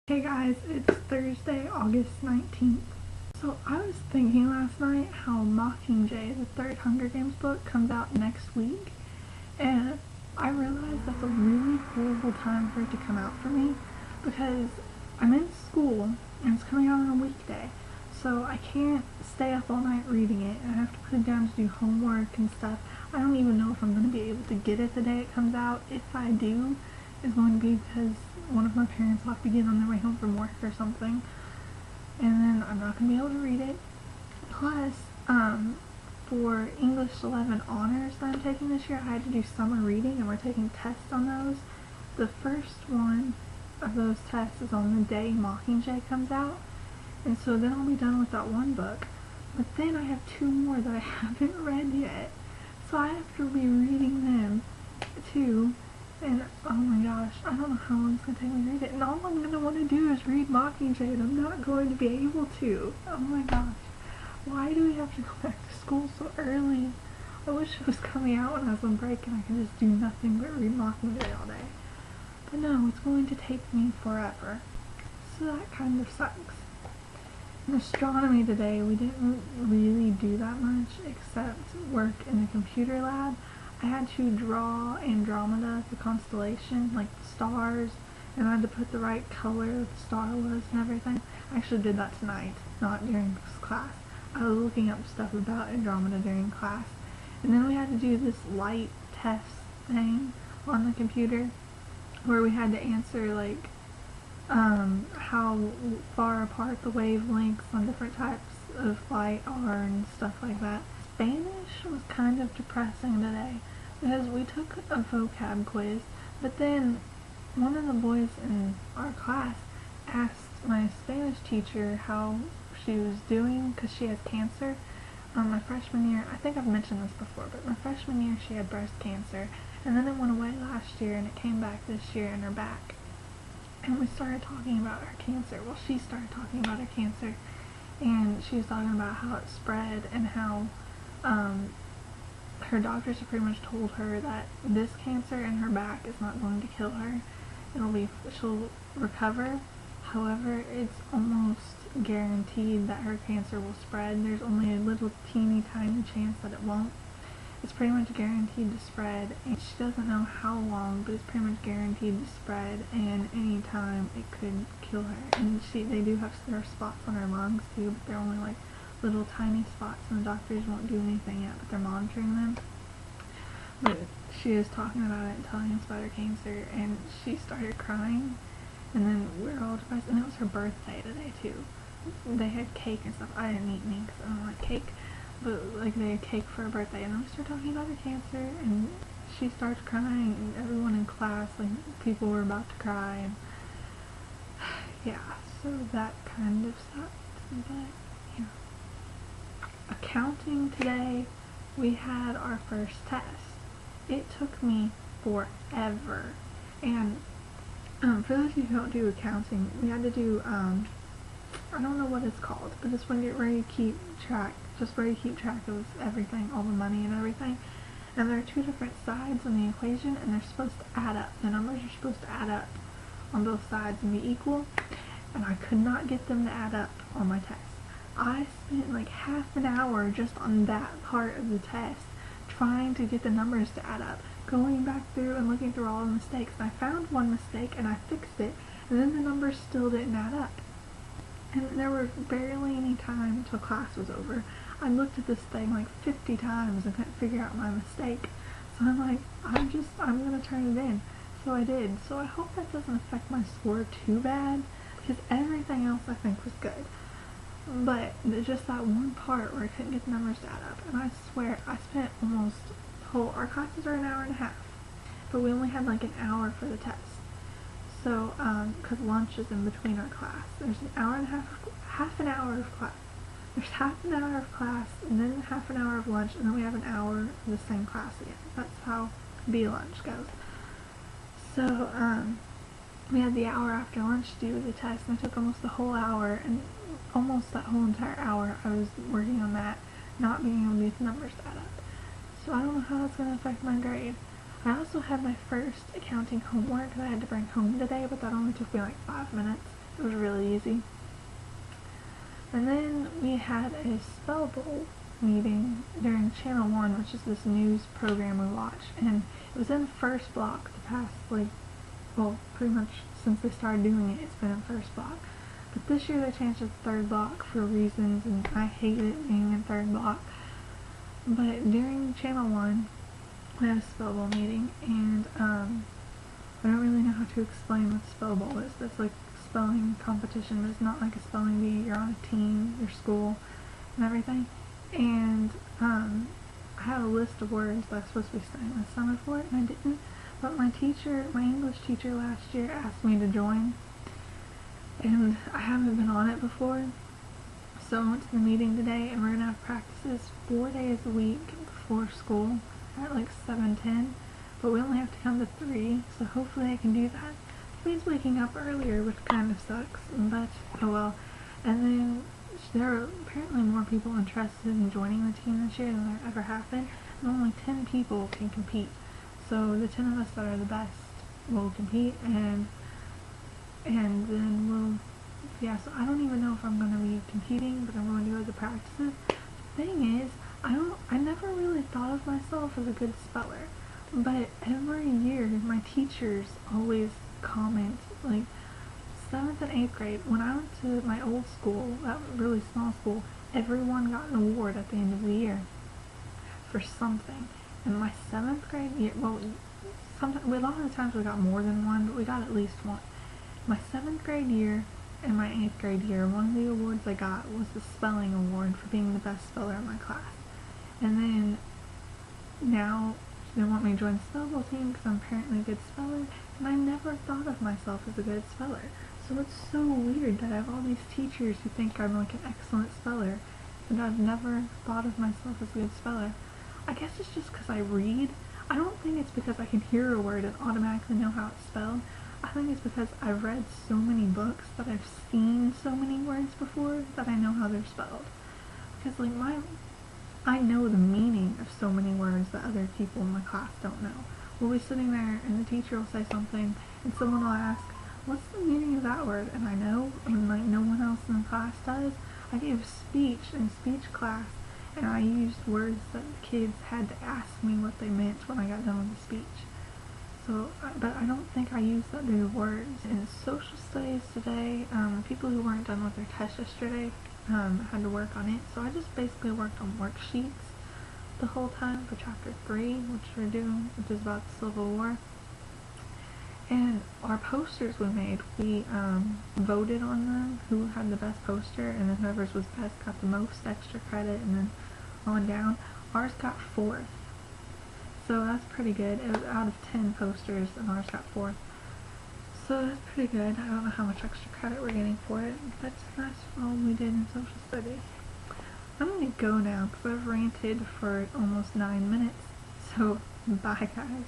Hey guys, it's Thursday, August 19th. So I was thinking last night how Mockingjay, the third Hunger Games book, comes out next week, and I realized that's a really horrible time for it to come out for me because I'm in school and it's coming out on a weekday, so I can't stay up all night reading it and I have to put it down to do homework and stuff. I don't even know if I'm going to be able to get it the day it comes out. If I do, it's going to be because one of my parents will have to get on their way home from work or something, and then I'm not going to be able to read it. Plus, for English 11 honors that I'm taking this year, I had to do summer reading and we're taking tests on those. The first one of those tests is on the day Mockingjay comes out, and so then I'll be done with that one book. But then I have two more that I haven't read yet, so I have to be reading them too. And oh my gosh, I don't know how long it's going to take me to read it. And all I'm going to want to do is read Mockingjay, and I'm not going to be able to. Oh my gosh. Why do we have to go back to school so early? I wish it was coming out when I was on break and I could just do nothing but read Mockingjay all day. But no, it's going to take me forever. So that kind of sucks. In astronomy today, we didn't really do that much except work in the computer lab. I had to draw Andromeda, the constellation, like the stars, and I had to put the right color the star was and everything. I actually did that tonight, not during this class. I was looking up stuff about Andromeda during class. And then we had to do this light test thing on the computer where we had to answer like how far apart the wavelengths on different types of light are and stuff like that. Spanish was kind of depressing today because we took a vocab quiz, but then one of the boys in our class asked my Spanish teacher how she was doing because she has cancer. My freshman year, I think I've mentioned this before, but my freshman year she had breast cancer, and then it went away last year and it came back this year in her back. And we started talking about her cancer. Well, she started talking about her cancer, and she was talking about how it spread and how her doctors have pretty much told her that this cancer in her back is not going to kill her. She'll recover. However, it's almost guaranteed that her cancer will spread. There's only a little teeny tiny chance that it won't. It's pretty much guaranteed to spread, and she doesn't know how long, but it's pretty much guaranteed to spread, and any time it could kill her. And they do have there are spots on her lungs too, but they're only like little tiny spots, and the doctors won't do anything yet, but they're monitoring them. But she was talking about it and telling us about her cancer, and she started crying, and then we're all depressed, and it was her birthday today too. They had cake and stuff. I didn't eat any because I don't like cake, but like they had cake for her birthday, and then we started talking about her cancer, and she starts crying, and everyone in class, like people were about to cry, and yeah, so that kind of sucked, but yeah. Accounting today, we had our first test. It took me forever, and for those of you who don't do accounting, we had to do I don't know what it's called, but it's when you're ready to keep track of everything, all the money and everything. And there are two different sides on the equation, and they're supposed to add up. The numbers are supposed to add up on both sides and be equal, and I could not get them to add up on my test. I spent like half an hour just on that part of the test trying to get the numbers to add up, going back through and looking through all the mistakes, and I found one mistake and I fixed it, and then the numbers still didn't add up. And there were barely any time until class was over. I looked at this thing like 50 times and couldn't figure out my mistake. So I'm like, I'm gonna turn it in. So I did. So I hope that doesn't affect my score too bad, because everything else I think was good. But there's just that one part where I couldn't get the numbers to add up, and I swear I spent almost our classes are an hour and a half, but we only had like an hour for the test. So, because lunch is in between our class, there's an hour and a half an hour of class. There's half an hour of class, and then half an hour of lunch, and then we have an hour of the same class again. That's how B lunch goes. So, we had the hour after lunch to do the test, and it took almost the whole hour, and almost that whole entire hour I was working on that, not being able to get the numbers to add up. So I don't know how that's going to affect my grade. I also had my first accounting homework that I had to bring home today, but that only took me like 5 minutes. It was really easy. And then we had a spell bowl meeting during Channel 1, which is this news program we watch, and it was in first block the past, well, pretty much since they started doing it, it's been in first block. But this year they changed it to third block for reasons, and I hate it being in third block. But during Channel 1, we had a spell bowl meeting, and I don't really know how to explain what spell bowl is. That's like spelling competition, but it's not like a spelling bee. You're on a team, your school, and everything. And I had a list of words that I was supposed to be studying this summer for it, and I didn't. But my English teacher last year asked me to join, and I haven't been on it before. So I went to the meeting today, and we're gonna have practices 4 days a week before school at like 7:10. But we only have to come to 3, so hopefully I can do that. It means waking up earlier, which kind of sucks, but oh well. And then there are apparently more people interested in joining the team this year than there ever have been, and only 10 people can compete. So the 10 of us that are the best will compete, and then yeah, so I don't even know if I'm going to be competing, but I'm going to go to the practices. The thing is, I never really thought of myself as a good speller. But every year, my teachers always comment, like, 7th and 8th grade, when I went to my old school, that really small school, everyone got an award at the end of the year for something. And my 7th grade year, well, a lot of the times we got more than one, but we got at least one. My 7th grade year and my 8th grade year, one of the awards I got was the spelling award for being the best speller in my class. And then, now, they want me to join the spell bowl team because I'm apparently a good speller, and I never thought of myself as a good speller. So it's so weird that I have all these teachers who think I'm like an excellent speller, and I've never thought of myself as a good speller. I guess it's just because I read. I don't think it's because I can hear a word and automatically know how it's spelled. I think it's because I've read so many books that I've seen so many words before that I know how they're spelled. Because like I know the meaning of so many words that other people in my class don't know. We'll be sitting there and the teacher will say something and someone will ask, what's the meaning of that word? And I know, and like no one else in the class does. I gave speech in speech class, and I used words that the kids had to ask me what they meant when I got done with the speech. So, but I don't think I used that many words. In social studies today, people who weren't done with their test yesterday had to work on it, so I just basically worked on worksheets the whole time for chapter 3, which we're doing, which is about the Civil War. And our posters we made, we voted on them, who had the best poster, and then whoever's was best got the most extra credit, and then on down. Ours got 4th, so that's pretty good. It was out of 10 posters, and ours got 4th. So that's pretty good. I don't know how much extra credit we're getting for it, but that's all we did in social studies. I'm gonna go now because I've ranted for almost 9 minutes. So, bye guys.